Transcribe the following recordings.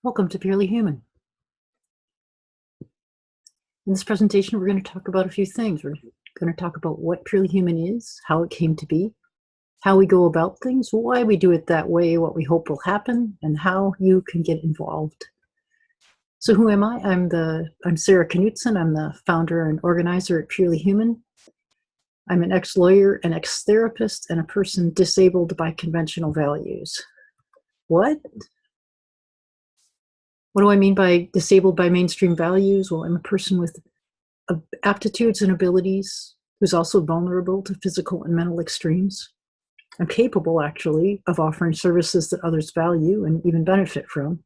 Welcome to Purely Human. In this presentation, we're going to talk about a few things. We're going to talk about what Purely Human is, how it came to be, how we go about things, why we do it that way, what we hope will happen, and how you can get involved. So who am I? I'm Sarah Knutson. I'm the founder and organizer at Purely Human. I'm an ex-lawyer, an ex-therapist, and a person disabled by conventional values. What? What do I mean by disabled by mainstream values? Well, I'm a person with aptitudes and abilities who's also vulnerable to physical and mental extremes. I'm capable, actually, of offering services that others value and even benefit from.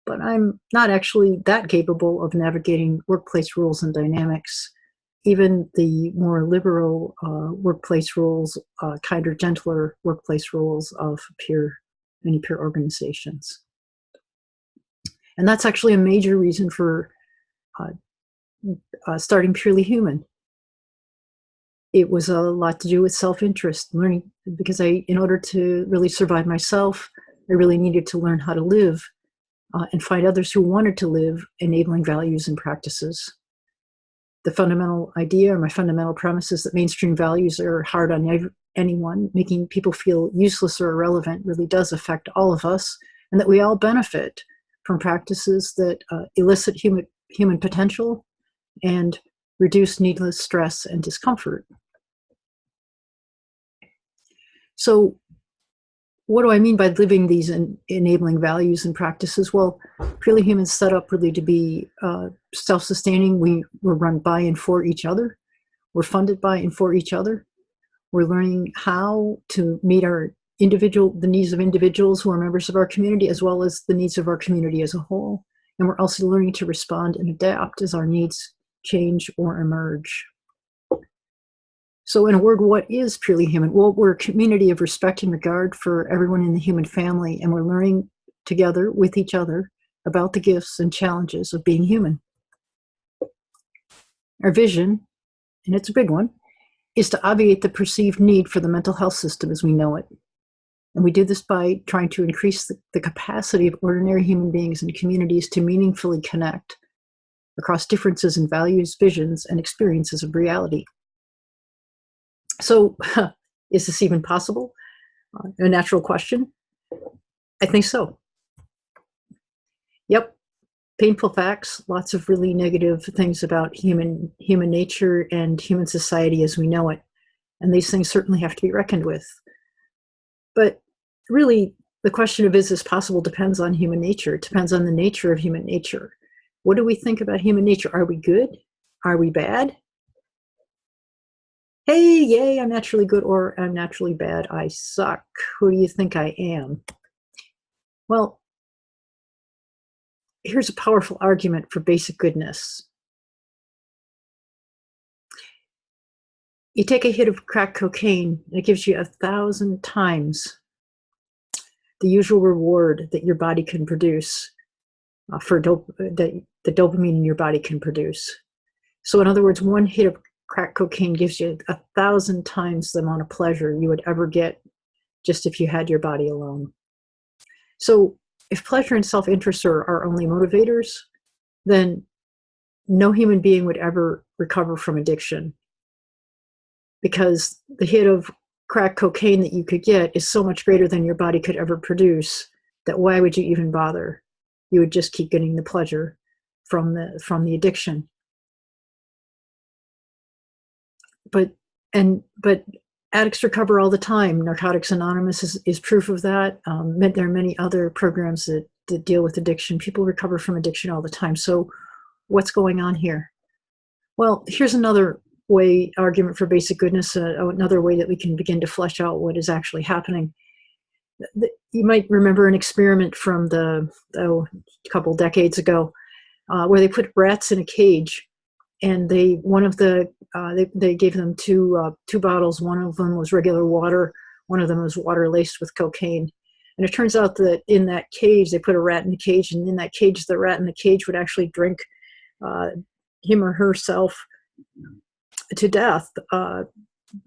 But I'm not actually that capable of navigating workplace rules and dynamics, even the more liberal workplace rules, kinder, gentler workplace rules of many peer organizations. And that's actually a major reason for starting Purely Human. It was a lot to do with self-interest, learning, because in order to really survive myself, I really needed to learn how to live and find others who wanted to live enabling values and practices. The fundamental idea, or my fundamental premise, is that mainstream values are hard on anyone. Making people feel useless or irrelevant really does affect all of us, and that we all benefit from practices that elicit human potential and reduce needless stress and discomfort. So what do I mean by living these enabling values and practices? Well, Purely Human's set up really to be self-sustaining. We're run by and for each other. We're funded by and for each other. We're learning how to meet the needs of individuals who are members of our community, as well as the needs of our community as a whole. And we're also learning to respond and adapt as our needs change or emerge. So in a word, what is Purely Human? Well, we're a community of respect and regard for everyone in the human family, and we're learning together with each other about the gifts and challenges of being human. Our vision, and it's a big one, is to obviate the perceived need for the mental health system as we know it. And we do this by trying to increase the capacity of ordinary human beings and communities to meaningfully connect across differences in values, visions, and experiences of reality. So, is this even possible? A natural question? I think so. Yep, painful facts, lots of really negative things about human nature and human society as we know it. And these things certainly have to be reckoned with. But really, the question of is this possible depends on human nature. It depends on the nature of human nature. What do we think about human nature? Are we good? Are we bad? Hey, yay, I'm naturally good, or I'm naturally bad. I suck. Who do you think I am? Well, here's a powerful argument for basic goodness. You take a hit of crack cocaine, and it gives you 1,000 times the usual reward that your body can produce that the dopamine in your body can produce. So in other words, one hit of crack cocaine gives you 1,000 times the amount of pleasure you would ever get just if you had your body alone. So if pleasure and self-interest are our only motivators, then no human being would ever recover from addiction, because the hit of crack cocaine that you could get is so much greater than your body could ever produce that why would you even bother? You would just keep getting the pleasure from the addiction. But addicts recover all the time. Narcotics Anonymous is proof of that. There are many other programs that deal with addiction. People recover from addiction all the time. So what's going on here? Well, here's another argument for basic goodness, another way that we can begin to flesh out what is actually happening. You might remember an experiment from a couple decades ago where they put rats in a cage, and they gave them two bottles. One of them was regular water. One of them was water laced with cocaine. And it turns out that in that cage, they put a rat in the cage, and in that cage, the rat in the cage would actually drink him or herself to death,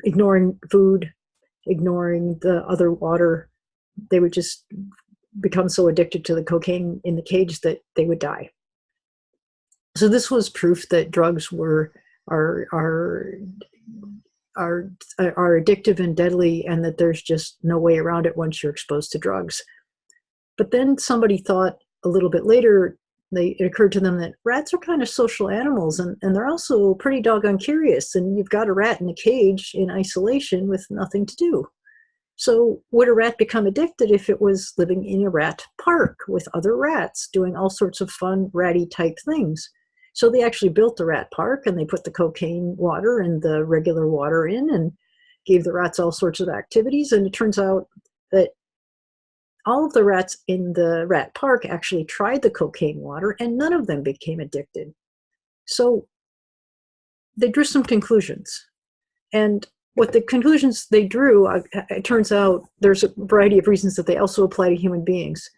ignoring food, ignoring the other water. They would just become so addicted to the cocaine in the cage that they would die. So this was proof that drugs are addictive and deadly, and that there's just no way around it once you're exposed to drugs. But then somebody thought a little bit later, it occurred to them that rats are kind of social animals, and they're also pretty doggone curious. And you've got a rat in a cage in isolation with nothing to do. So would a rat become addicted if it was living in a rat park with other rats doing all sorts of fun ratty type things? So they actually built the rat park, and they put the cocaine water and the regular water in and gave the rats all sorts of activities. And it turns out that all of the rats in the rat park actually tried the cocaine water, and none of them became addicted. So they drew some conclusions. And what the conclusions they drew, it turns out there's a variety of reasons that they also apply to human beings,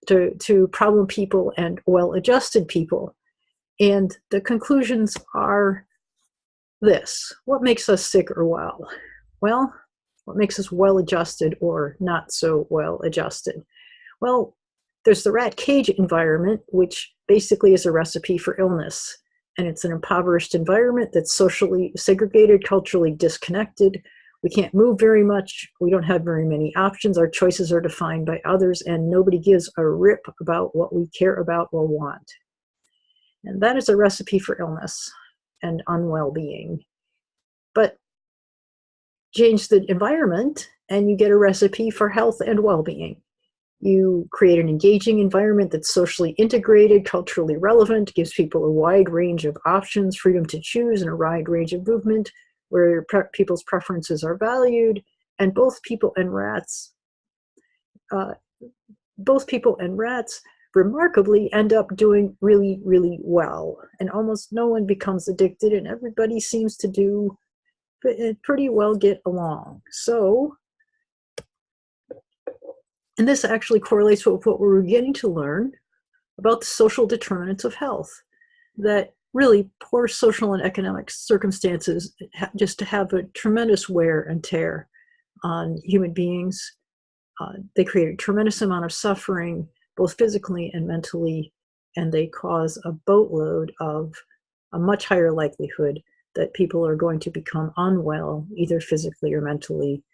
to problem people and well-adjusted people. And the conclusions are this: what makes us sick or well? Well, what makes us well-adjusted or not so well-adjusted? Well, there's the rat cage environment, which basically is a recipe for illness. And it's an impoverished environment that's socially segregated, culturally disconnected. We can't move very much. We don't have very many options. Our choices are defined by others, and nobody gives a rip about what we care about or want. And that is a recipe for illness and unwell-being. But change the environment, and you get a recipe for health and well-being. You create an engaging environment that's socially integrated, culturally relevant, gives people a wide range of options, freedom to choose, and a wide range of movement, where people's preferences are valued. And both people and rats remarkably end up doing really, really well. And almost no one becomes addicted, and everybody seems to do pretty well get along. So, and this actually correlates with what we're beginning to learn about the social determinants of health, that really poor social and economic circumstances just have a tremendous wear and tear on human beings. They create a tremendous amount of suffering, both physically and mentally, and they cause a boatload of a much higher likelihood that people are going to become unwell, either physically or mentally,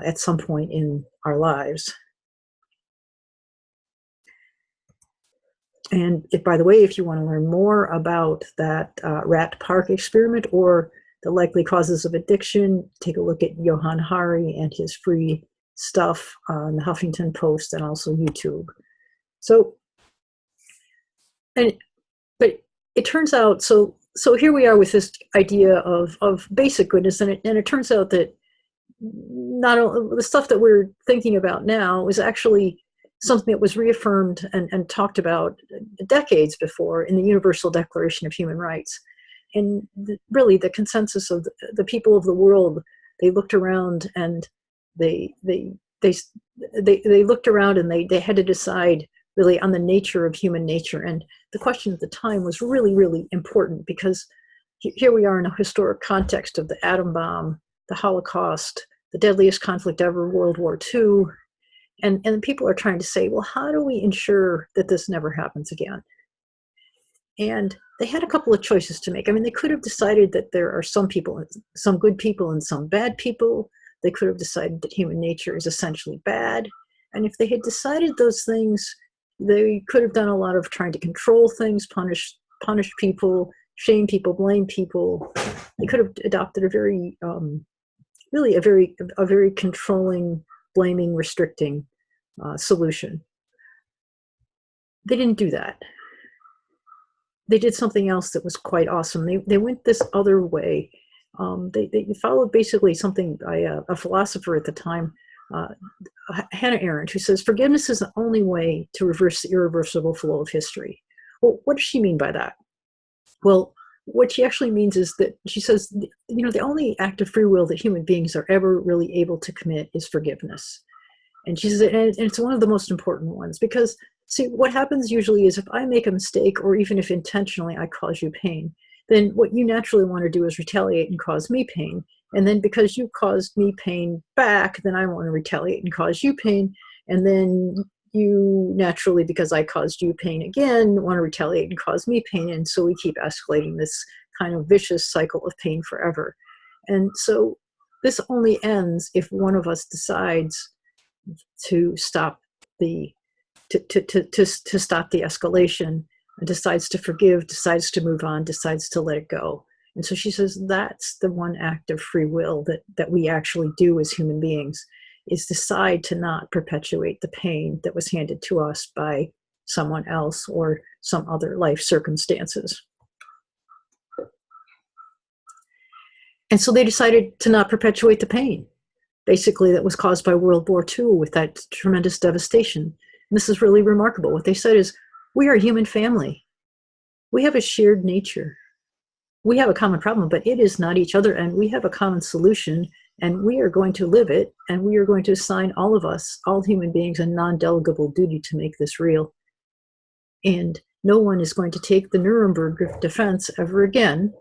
at some point in our lives. And by the way, if you want to learn more about that rat park experiment or the likely causes of addiction, take a look at Johann Hari and his free stuff on the Huffington Post and also YouTube. So, but it turns out, so here we are with this idea of basic goodness, and it turns out that not only the stuff that we're thinking about now is actually something that was reaffirmed and talked about decades before in the Universal Declaration of Human Rights. And really the consensus of the people of the world, they looked around and they looked around and they had to decide really on the nature of human nature. And the question at the time was really, really important, because here we are in a historic context of the atom bomb, the Holocaust, the deadliest conflict ever, World War II. And people are trying to say, well, how do we ensure that this never happens again? And they had a couple of choices to make. I mean, they could have decided that there are some people, some good people and some bad people. They could have decided that human nature is essentially bad. And if they had decided those things, they could have done a lot of trying to control things, punish people, shame people, blame people. They could have adopted a very, really a very controlling, blaming, restricting solution. They didn't do that. They did something else that was quite awesome. They went this other way. They followed basically something by a philosopher at the time, Hannah Arendt, who says forgiveness is the only way to reverse the irreversible flow of history. Well, what does she mean by that? Well, what she actually means is that she says, you know, the only act of free will that human beings are ever really able to commit is forgiveness. And she says, and it's one of the most important ones, because see, what happens usually is if I make a mistake, or even if intentionally I cause you pain, then what you naturally want to do is retaliate and cause me pain. And then because you caused me pain back, then I want to retaliate and cause you pain. And then you naturally, because I caused you pain again, want to retaliate and cause me pain. And so we keep escalating this kind of vicious cycle of pain forever. And so this only ends if one of us decides to stop the stop the escalation, and decides to forgive, decides to move on, decides to let it go. And so she says that's the one act of free will that we actually do as human beings, is decide to not perpetuate the pain that was handed to us by someone else or some other life circumstances. And so they decided to not perpetuate the pain, basically, that was caused by World War II with that tremendous devastation. And this is really remarkable. What they said is, we are a human family. We have a shared nature. We have a common problem, but it is not each other, and we have a common solution, and we are going to live it, and we are going to assign all of us, all human beings, a non-delegable duty to make this real. And no one is going to take the Nuremberg defense ever again.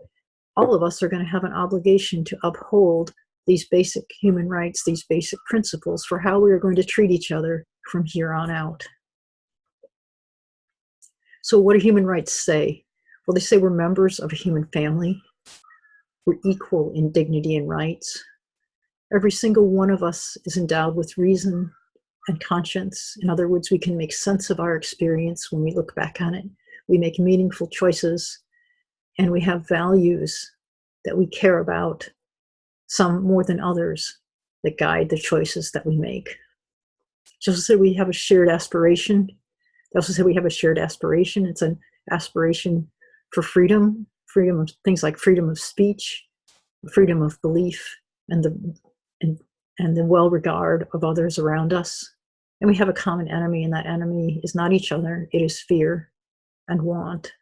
All of us are going to have an obligation to uphold these basic human rights, these basic principles for how we are going to treat each other from here on out. So what do human rights say? Well, they say we're members of a human family. We're equal in dignity and rights. Every single one of us is endowed with reason and conscience. In other words, we can make sense of our experience when we look back on it. We make meaningful choices, and we have values that we care about, some more than others, that guide the choices that we make. She also said we have a shared aspiration. They also said we have a shared aspiration. It's an aspiration for freedom, freedom of things like freedom of speech, freedom of belief, and the well-regard of others around us. And we have a common enemy, and that enemy is not each other, it is fear and want.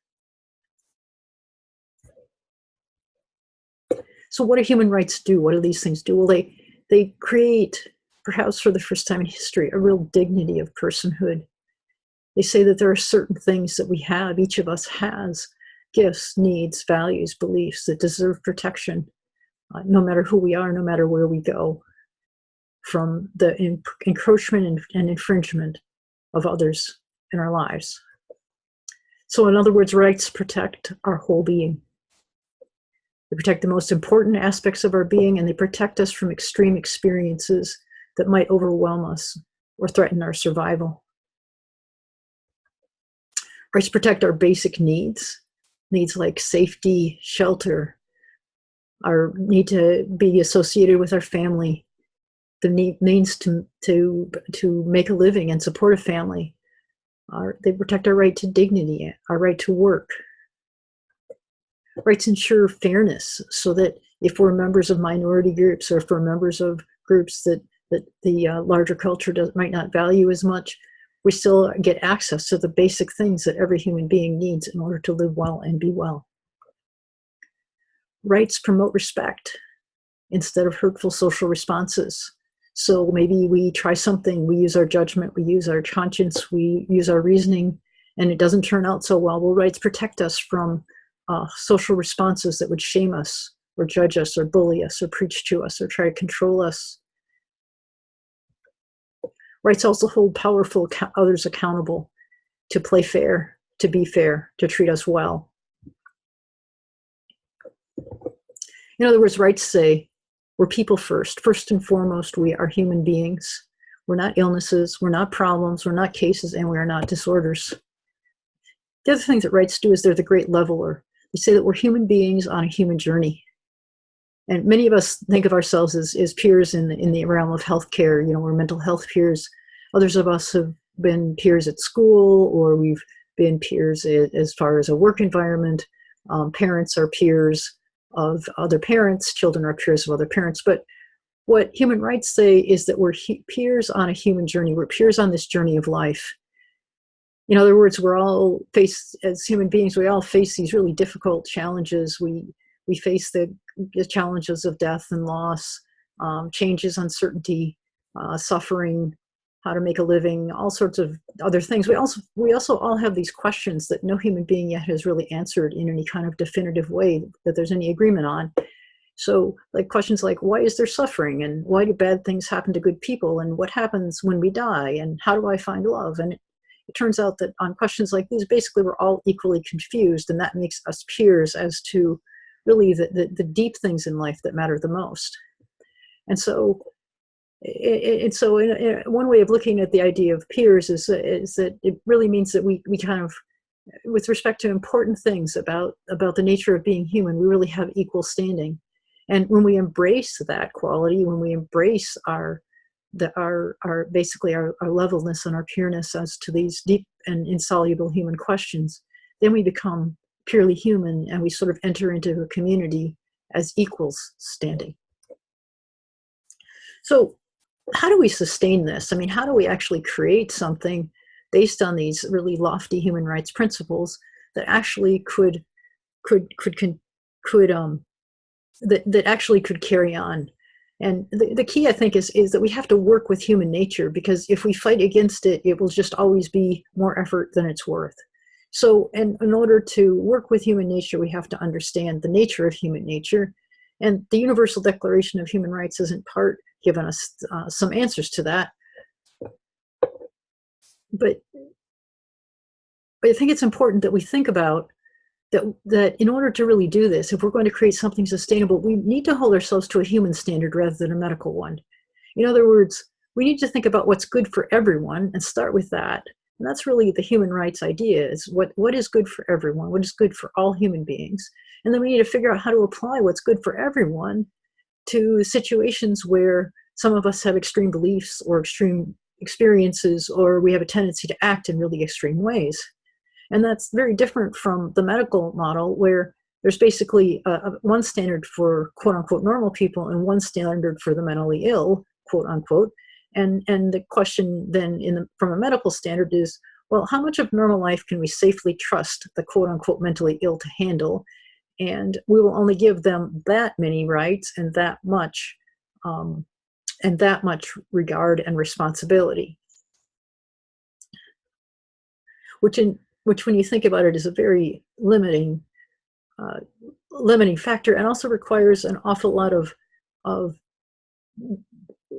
So what do human rights do? What do these things do? Well, they create, perhaps for the first time in history, a real dignity of personhood. They say that there are certain things that we have, each of us has, gifts, needs, values, beliefs that deserve protection, no matter who we are, no matter where we go, from the encroachment and infringement of others in our lives. So in other words, rights protect our whole being. They protect the most important aspects of our being, and they protect us from extreme experiences that might overwhelm us or threaten our survival. Rights protect our basic needs like safety, shelter, our need to be associated with our family, the means to make a living and support a family. They protect our right to dignity, our right to work. Rights ensure fairness, so that if we're members of minority groups, or if we're members of groups that the larger culture might not value as much, we still get access to the basic things that every human being needs in order to live well and be well. Rights promote respect instead of hurtful social responses. So maybe we try something, we use our judgment, we use our conscience, we use our reasoning, and it doesn't turn out so well. Well, rights protect us from social responses that would shame us, or judge us, or bully us, or preach to us, or try to control us. Rights also hold powerful others accountable to play fair, to be fair, to treat us well. In other words, rights say we're people first. First and foremost, we are human beings. We're not illnesses, we're not problems, we're not cases, and we are not disorders. The other thing that rights do is they're the great leveler. They say that we're human beings on a human journey. And many of us think of ourselves as peers in the realm of healthcare. You know, we're mental health peers. Others of us have been peers at school, or we've been peers as far as a work environment. Parents are peers of other parents. Children are peers of other parents. But what human rights say is that we're peers on a human journey. We're peers on this journey of life. In other words, we're all as human beings, we all face these really difficult challenges. We face the challenges of death and loss, changes, uncertainty, suffering, how to make a living, all sorts of other things. We also all have these questions that no human being yet has really answered in any kind of definitive way that there's any agreement on. So like questions like, why is there suffering? And why do bad things happen to good people? And what happens when we die? And how do I find love? And it turns out that on questions like these, basically we're all equally confused, and that makes us peers as to really the deep things in life that matter the most. And so, one way of looking at the idea of peers is that it really means that we kind of, with respect to important things about the nature of being human, we really have equal standing. And when we embrace that quality, when we embrace our basically our levelness and our pureness as to these deep and insoluble human questions, then we become purely human, and we sort of enter into a community as equals standing. So how do we sustain this? I mean, how do we actually create something based on these really lofty human rights principles that actually could that actually could carry on? And the key, I think, is that we have to work with human nature, because if we fight against it, it will just always be more effort than it's worth. So in order to work with human nature, we have to understand the nature of human nature. And the Universal Declaration of Human Rights is in part giving us some answers to that. But I think it's important that we think about that in order to really do this, if we're going to create something sustainable, we need to hold ourselves to a human standard rather than a medical one. In other words, we need to think about what's good for everyone and start with that. And that's really the human rights idea, is what is good for everyone, what is good for all human beings. And then we need to figure out how to apply what's good for everyone to situations where some of us have extreme beliefs or extreme experiences, or we have a tendency to act in really extreme ways. And that's very different from the medical model, where there's basically one standard for quote unquote normal people and one standard for the mentally ill, quote unquote. And the question then from a medical standard is, well, how much of normal life can we safely trust the quote unquote mentally ill to handle? And we will only give them that many rights and that much regard and responsibility, which when you think about it is a very limiting factor, and also requires an awful lot of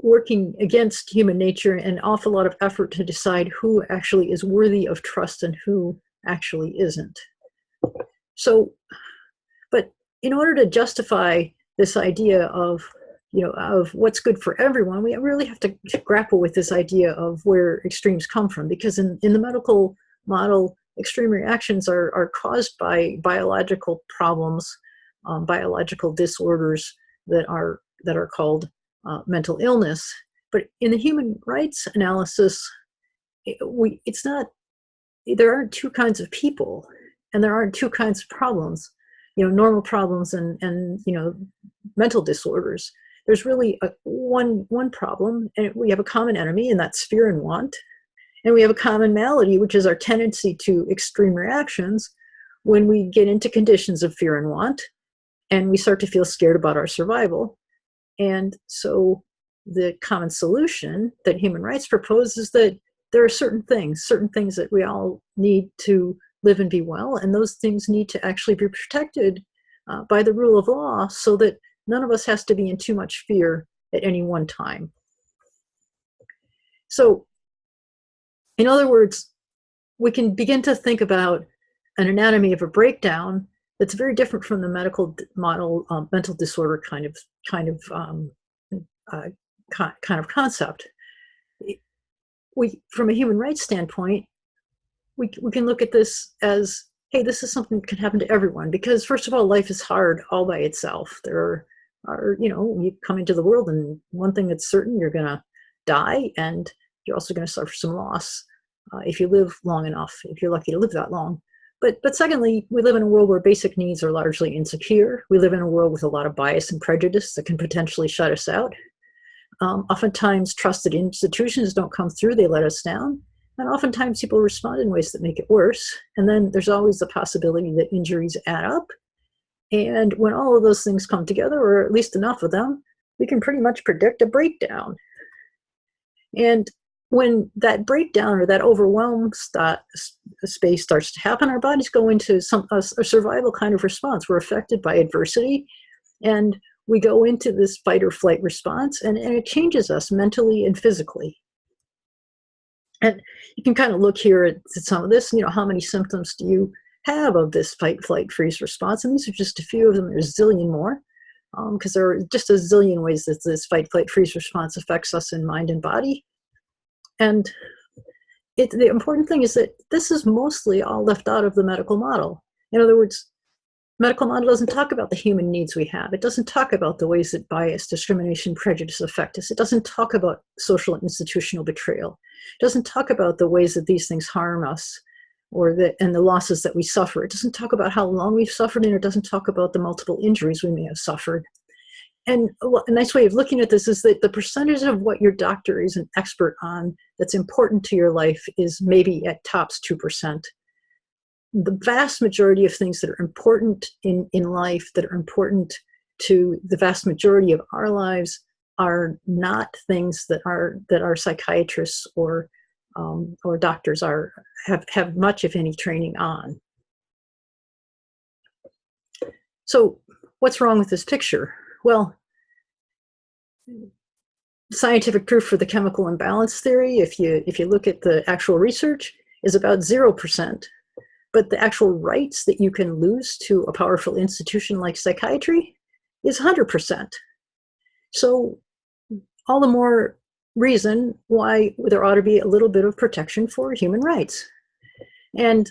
working against human nature and an awful lot of effort to decide who actually is worthy of trust and who actually isn't. So, but in order to justify this idea of what's good for everyone, we really have to grapple with this idea of where extremes come from, because in the medical model, extreme reactions are caused by biological problems, biological disorders that are called mental illness. But in the human rights analysis, there aren't two kinds of people, and there aren't two kinds of problems, normal problems and mental disorders. There's really one problem, and we have a common enemy, and that's fear and want. And we have a common malady, which is our tendency to extreme reactions when we get into conditions of fear and want, and we start to feel scared about our survival. And so the common solution that human rights propose is that there are certain things that we all need to live and be well, and those things need to actually be protected by the rule of law, so that none of us has to be in too much fear at any one time. So, in other words, we can begin to think about an anatomy of a breakdown that's very different from the medical model, mental disorder kind of concept. From a human rights standpoint, we can look at this as, hey, this is something that can happen to everyone, because first of all, life is hard all by itself. There are you come into the world, and one thing that's certain, you're going to die, and you're also going to suffer some loss if you live long enough, if you're lucky to live that long. But secondly, we live in a world where basic needs are largely insecure. We live in a world with a lot of bias and prejudice that can potentially shut us out. Oftentimes, trusted institutions don't come through, they let us down. And oftentimes people respond in ways that make it worse. And then there's always the possibility that injuries add up. And when all of those things come together, or at least enough of them, we can pretty much predict a breakdown. And when that breakdown or that overwhelm space starts to happen, our bodies go into a survival kind of response. We're affected by adversity, and we go into this fight or flight response, and it changes us mentally and physically. And you can kind of look here at some of this, how many symptoms do you have of this fight, flight, freeze response? And these are just a few of them. There's a zillion more, because there are just a zillion ways that this fight, flight, freeze response affects us in mind and body. And the important thing is that this is mostly all left out of the medical model. In other words, medical model doesn't talk about the human needs we have. It doesn't talk about the ways that bias, discrimination, prejudice affect us. It doesn't talk about social and institutional betrayal. It doesn't talk about the ways that these things harm us and the losses that we suffer. It doesn't talk about how long we've suffered, and it doesn't talk about the multiple injuries we may have suffered. And a nice way of looking at this is that the percentage of what your doctor is an expert on that's important to your life is maybe at tops 2%. The vast majority of things that are important in life, that are important to the vast majority of our lives, are not things that our psychiatrists or doctors have much, if any, training on. So what's wrong with this picture? Well, scientific proof for the chemical imbalance theory, if you look at the actual research, is about 0%. But the actual rights that you can lose to a powerful institution like psychiatry is 100%. So all the more reason why there ought to be a little bit of protection for human rights. And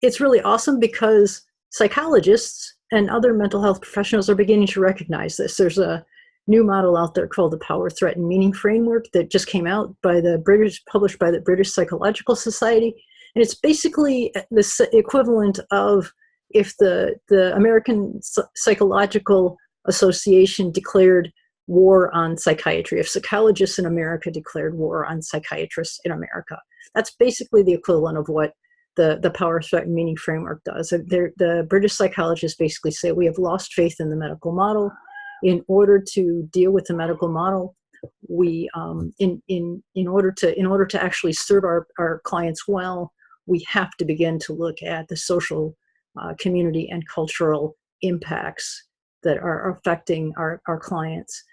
it's really awesome because psychologists and other mental health professionals are beginning to recognize this. There's a new model out there called the Power, Threat, and Meaning Framework that just came out published by the British Psychological Society. And it's basically the equivalent of if the American Psychological Association declared war on psychiatry, if psychologists in America declared war on psychiatrists in America. That's basically the equivalent of what the Power, Threat, and Meaning Framework does. The British psychologists basically say we have lost faith in the medical model. In order to deal with the medical model, we in order to actually serve our clients well, we have to begin to look at the social, community, and cultural impacts that are affecting our clients.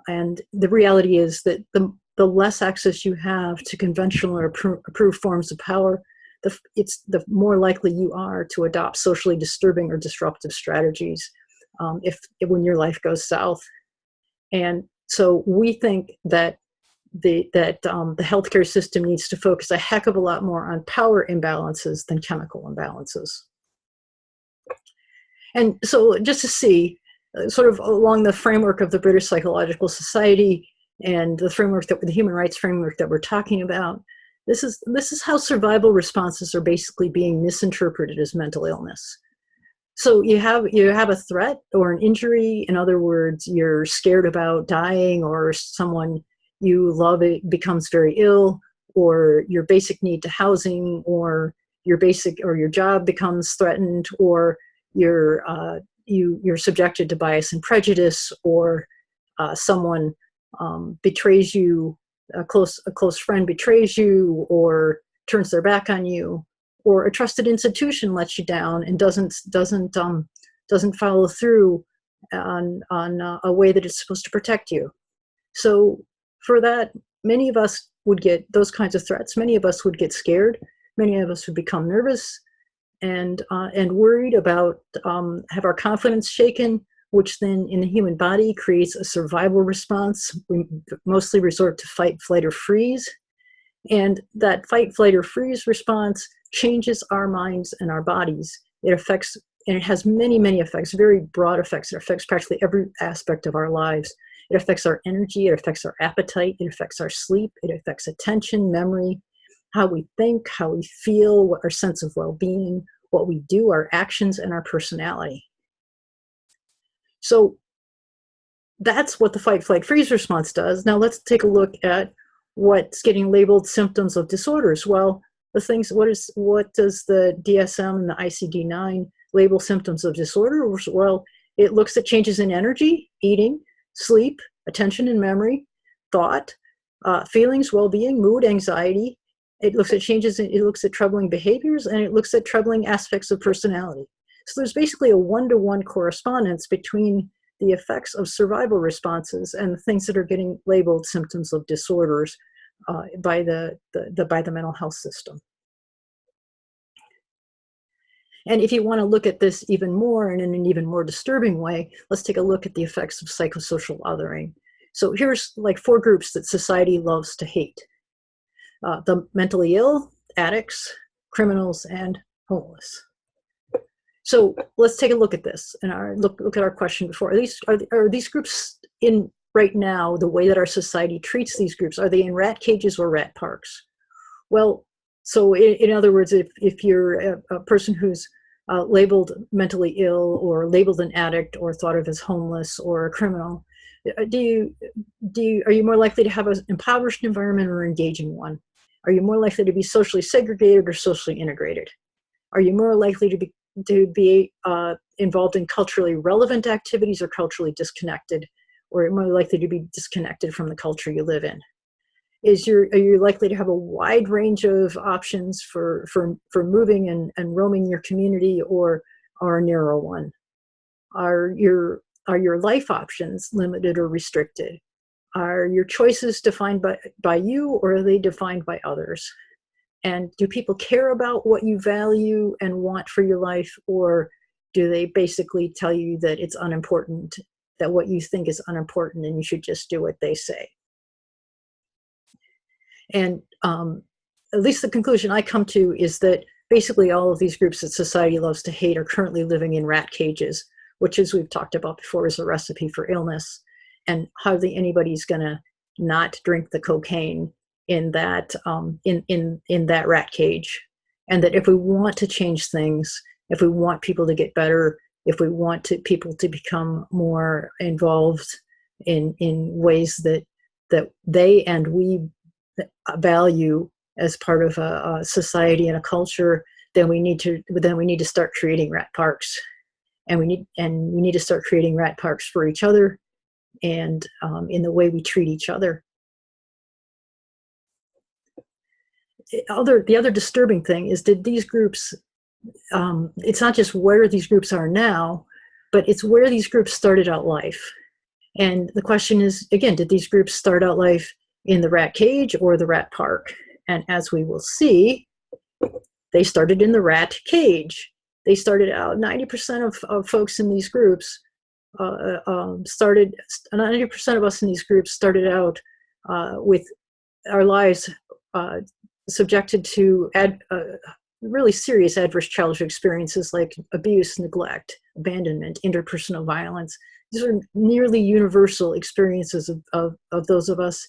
And the reality is that the less access you have to conventional or approved forms of power, the more likely you are to adopt socially disturbing or disruptive strategies when your life goes south. And so we think that the healthcare system needs to focus a heck of a lot more on power imbalances than chemical imbalances. And so just to see, sort of along the framework of the British Psychological Society and the human rights framework that we're talking about, this is how survival responses are basically being misinterpreted as mental illness. So you have a threat or an injury. In other words, you're scared about dying, or someone you love becomes very ill, or your basic need to housing, or your job becomes threatened, or you're subjected to bias and prejudice, or someone betrays you, a close friend betrays you or turns their back on you, or a trusted institution lets you down and doesn't follow through on a way that it's supposed to protect you. So for that, many of us would get those kinds of threats. Many of us would get scared. Many of us would become nervous and worried about, have our confidence shaken, which then in the human body creates a survival response. We mostly resort to fight, flight, or freeze. And that fight, flight, or freeze response changes our minds and our bodies. It affects, and it has many, many effects, very broad effects. It affects practically every aspect of our lives. It affects our energy, it affects our appetite, it affects our sleep, it affects attention, memory, how we think, how we feel, what our sense of well-being, what we do, our actions, and our personality. So that's what the fight, flight, freeze response does. Now let's take a look at what's getting labeled symptoms of disorders. Well, what does the DSM and the ICD-9 label symptoms of disorder? Well, it looks at changes in energy, eating, sleep, attention and memory, thought, feelings, well-being, mood, anxiety. It looks at it looks at troubling behaviors, and it looks at troubling aspects of personality. So there's basically a one-to-one correspondence between the effects of survival responses and the things that are getting labeled symptoms of disorders by the mental health system. And if you want to look at this even more and in an even more disturbing way, let's take a look at the effects of psychosocial othering. So here's like 4 groups that society loves to hate. The mentally ill, addicts, criminals, and homeless. So let's take a look at this and look at our question before. Are these groups in right now, the way that our society treats these groups, are they in rat cages or rat parks? Well, so in other words, if you're a person who's labeled mentally ill or labeled an addict or thought of as homeless or a criminal, are you more likely to have an impoverished environment or engaging one? Are you more likely to be socially segregated or socially integrated? Are you more likely to be involved in culturally relevant activities or culturally disconnected, or more likely to be disconnected from the culture you live in? Are you likely to have a wide range of options for moving and roaming your community, or a narrow one? Are your life options limited or restricted? Are your choices defined by you, or are they defined by others? And do people care about what you value and want for your life, or do they basically tell you that it's unimportant, that what you think is unimportant and you should just do what they say? And at least the conclusion I come to is that basically all of these groups that society loves to hate are currently living in rat cages, which, as we've talked about before, is a recipe for illness. And hardly anybody's going to not drink the cocaine in that in that rat cage. And that if we want to change things, if we want people to get better, if we want people to become more involved in ways that they and we value as part of a society and a culture, then we need to start creating rat parks, and we need to start creating rat parks for each other and in the way we treat each other. The other disturbing thing is that these groups, it's not just where these groups are now, but it's where these groups started out life. And the question is, again, did these groups start out life in the rat cage or the rat park? And as we will see, they started in the rat cage. They started out, 90% of folks in these groups 90% of us in these groups started out with our lives subjected to really serious adverse childhood experiences like abuse, neglect, abandonment, interpersonal violence. These are nearly universal experiences of those of us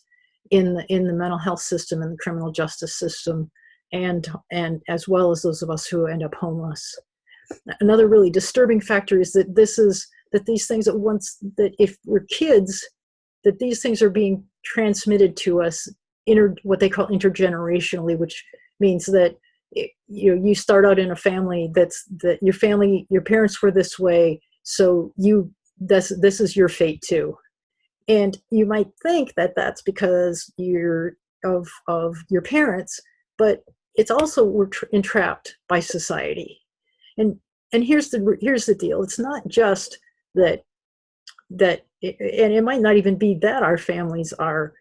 in the mental health system and the criminal justice system, and as well as those of us who end up homeless. Another really disturbing factor is that these things that if we're kids, that these things are being transmitted to us what they call intergenerationally, which means that you start out in a family that your parents were this way, so this is your fate too. And you might think that that's because you're of your parents, but it's also we're entrapped by society. And here's the deal. It's not just that and it might not even be that our families are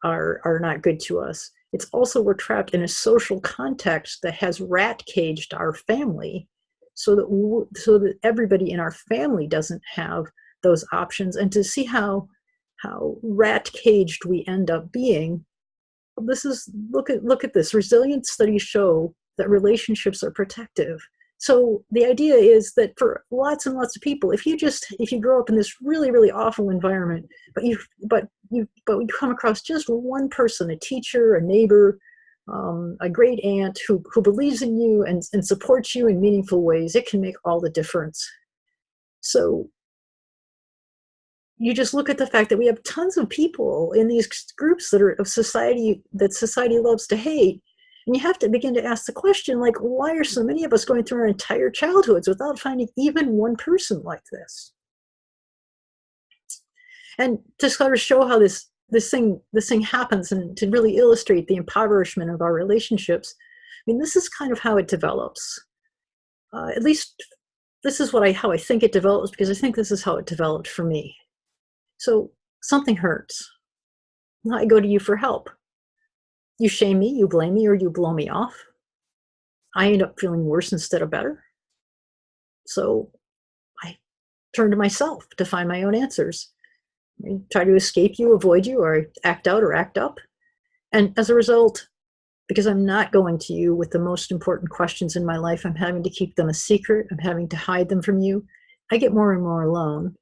not good to us. It's also we're trapped in a social context that has rat caged our family, so that everybody in our family doesn't have those options. And to see how rat caged we end up being, look at this. Resilience studies show that relationships are protective. So the idea is that for lots and lots of people, if you grow up in this really, really awful environment, but you come across just one person, a teacher, a neighbor, a great aunt who believes in you and supports you in meaningful ways, it can make all the difference. So you just look at the fact that we have tons of people in these groups that are of society that society loves to hate. And you have to begin to ask the question, like, why are so many of us going through our entire childhoods without finding even one person like this? And to sort of show how this thing happens, and to really illustrate the impoverishment of our relationships, I mean, this is kind of how it develops. At least this is how I think it develops, because I think this is how it developed for me. So something hurts. I go to you for help. You shame me, you blame me, or you blow me off. I end up feeling worse instead of better. So I turn to myself to find my own answers. I try to escape you, avoid you, or act out or act up. And as a result, because I'm not going to you with the most important questions in my life, I'm having to keep them a secret. I'm having to hide them from you. I get more and more alone.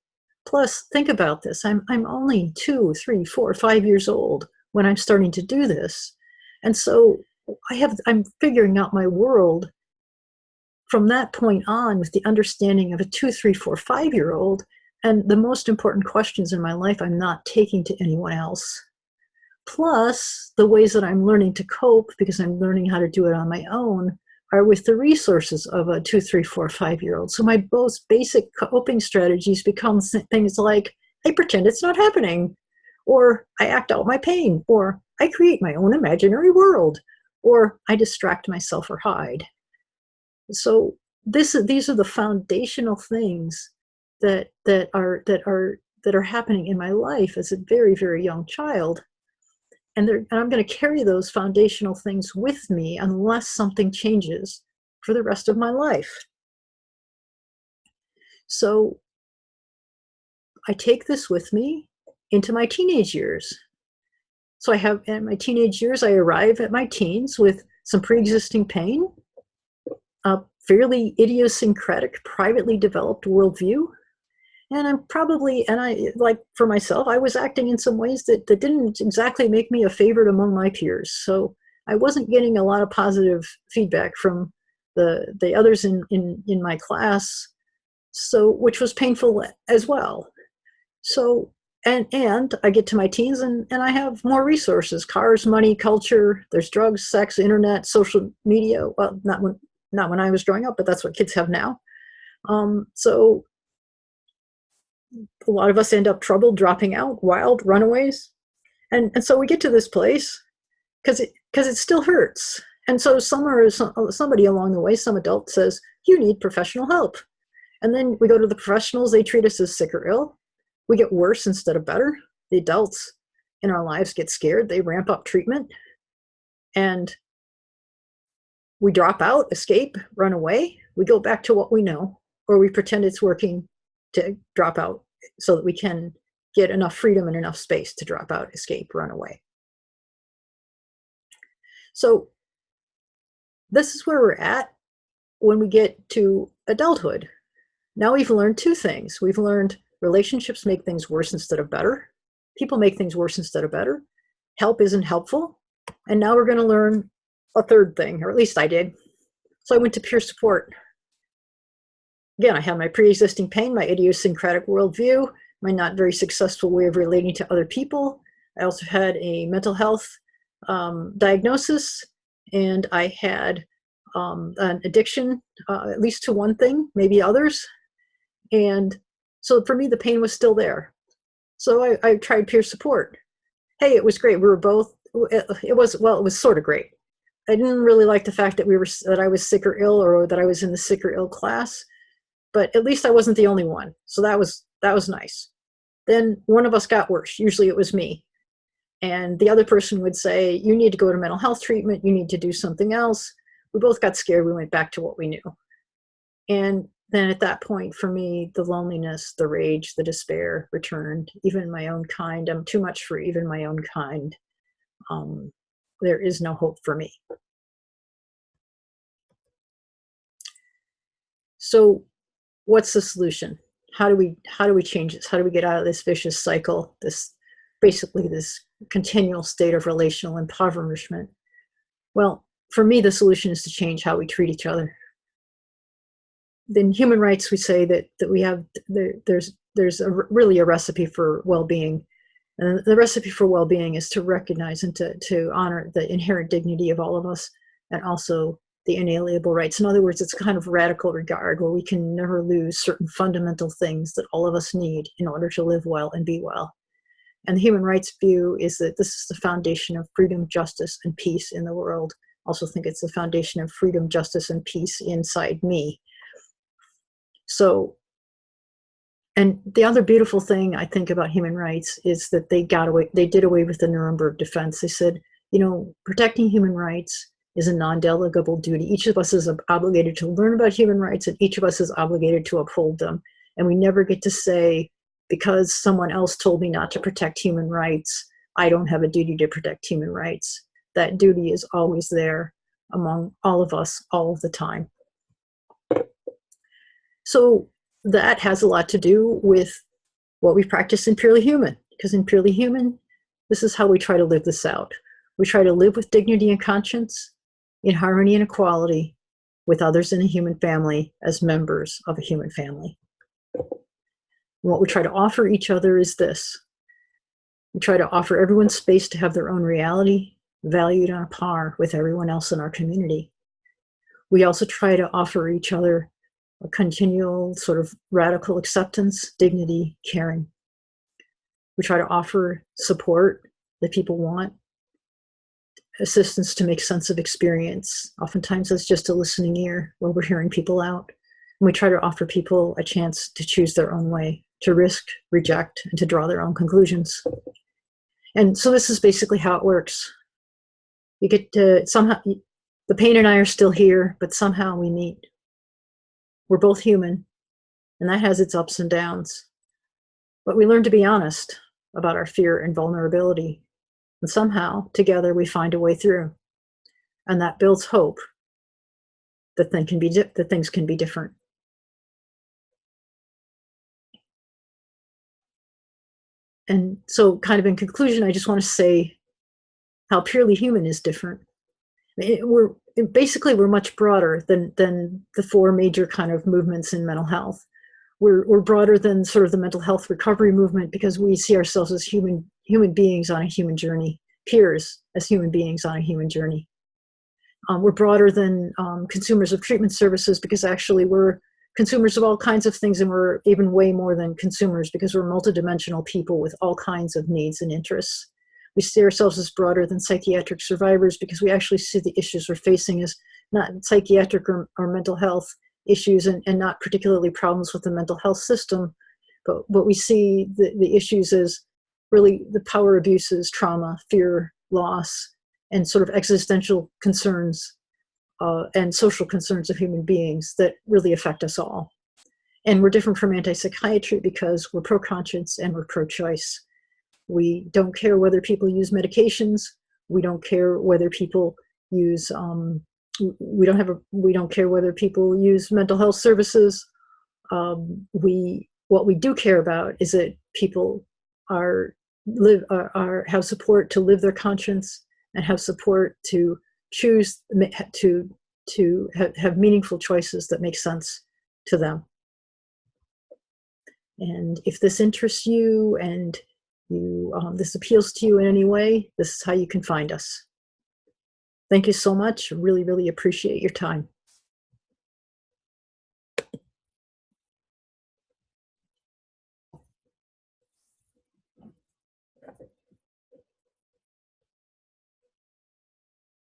Plus, think about this. I'm only 2, 3, 4, 5 years old when I'm starting to do this. And so I'm figuring out my world from that point on with the understanding of a 2, 3, 4, 5-year-old. And the most important questions in my life, I'm not taking to anyone else. Plus, the ways that I'm learning to cope, because I'm learning how to do it on my own, are with the resources of a 2, 3, 4, 5-year-old. So my most basic coping strategies become things like, I pretend it's not happening, or I act out my pain, or I create my own imaginary world, or I distract myself or hide. So these are the foundational things that are happening in my life as a very, very young child. And I'm going to carry those foundational things with me unless something changes for the rest of my life. So I take this with me into my teenage years. So in my teenage years, I arrive at my teens with some pre-existing pain, a fairly idiosyncratic, privately developed worldview. And for myself, I was acting in some ways that didn't exactly make me a favorite among my peers. So I wasn't getting a lot of positive feedback from the others in my class, so which was painful as well. So, and I get to my teens and I have more resources: cars, money, culture. There's drugs, sex, internet, social media. Well, not when I was growing up, but that's what kids have now. So a lot of us end up troubled, dropping out, wild, runaways. And so we get to this place because it still hurts. And so somebody along the way, some adult says, you need professional help. And then we go to the professionals, they treat us as sick or ill. We get worse instead of better. The adults in our lives get scared, they ramp up treatment, and we drop out, escape, run away. We go back to what we know, or we pretend it's working to drop out so that we can get enough freedom and enough space to drop out, escape, run away. So this is where we're at when we get to adulthood. Now we've learned two things. We've learned relationships make things worse instead of better. People make things worse instead of better. Help isn't helpful. And now we're going to learn a third thing, or at least I did. So I went to peer support. Again, I had my pre-existing pain, my idiosyncratic worldview, my not very successful way of relating to other people. I also had a mental health diagnosis, and I had an addiction, at least to one thing, maybe others. And so for me, the pain was still there. So I tried peer support. Hey, it was great. We were both, it was sort of great. I didn't really like the fact that I was sick or ill, or that I was in the sick or ill class, but at least I wasn't the only one. So that was nice. Then one of us got worse. Usually it was me. And the other person would say, you need to go to mental health treatment. You need to do something else. We both got scared. We went back to what we knew. And then at that point, for me, the loneliness, the rage, the despair returned. Even my own kind, I'm too much for even my own kind. There is no hope for me. So what's the solution? How do we change this? How do we get out of this vicious cycle, this continual state of relational impoverishment? Well, for me, the solution is to change how we treat each other. In human rights, we say that we have there's really a recipe for well-being. And the recipe for well-being is to recognize and to honor the inherent dignity of all of us, and also the inalienable rights. In other words, it's a kind of radical regard where we can never lose certain fundamental things that all of us need in order to live well and be well. And the human rights view is that this is the foundation of freedom, justice, and peace in the world. I also think it's the foundation of freedom, justice, and peace inside me. So, and the other beautiful thing I think about human rights is that they did away with the Nuremberg defense. They said, protecting human rights is a non-delegable duty. Each of us is obligated to learn about human rights, and each of us is obligated to uphold them. And we never get to say, because someone else told me not to protect human rights, I don't have a duty to protect human rights. That duty is always there among all of us all of the time. So that has a lot to do with what we practice in Purely Human, because in Purely Human, this is how we try to live this out. We try to live with dignity and conscience, in harmony and equality with others in a human family as members of a human family. And what we try to offer each other is this. We try to offer everyone space to have their own reality, valued on a par with everyone else in our community. We also try to offer each other a continual sort of radical acceptance, dignity, caring. We try to offer support that people want, assistance to make sense of experience. Oftentimes that's just a listening ear while we're hearing people out. And we try to offer people a chance to choose their own way, to risk, reject, and to draw their own conclusions. And so this is basically how it works. You get to somehow, the pain and I are still here, but somehow we meet. We're both human, and that has its ups and downs. But we learn to be honest about our fear and vulnerability. And somehow, together, we find a way through. And that builds hope that things can be different. And so, kind of in conclusion, I just want to say how Purely Human is different. We're much broader than the four major kind of movements in mental health. We're broader than sort of the mental health recovery movement because we see ourselves as human beings on a human journey, peers as human beings on a human journey. We're broader than consumers of treatment services because actually we're consumers of all kinds of things, and we're even way more than consumers because we're multidimensional people with all kinds of needs and interests. We see ourselves as broader than psychiatric survivors because we actually see the issues we're facing as not psychiatric or mental health issues and not particularly problems with the mental health system, but we see the issues as really the power abuses, trauma, fear, loss, and sort of existential concerns and social concerns of human beings that really affect us all. And we're different from anti-psychiatry because we're pro-conscience and we're pro-choice. We don't care whether people use medications. We don't care whether people use, we don't care whether people use mental health services. What we do care about is that people have support to live their conscience and have support to choose to have meaningful choices that make sense to them. And if this interests you and this appeals to you in any way, this is how you can find us. Thank you so much. Really, really appreciate your time.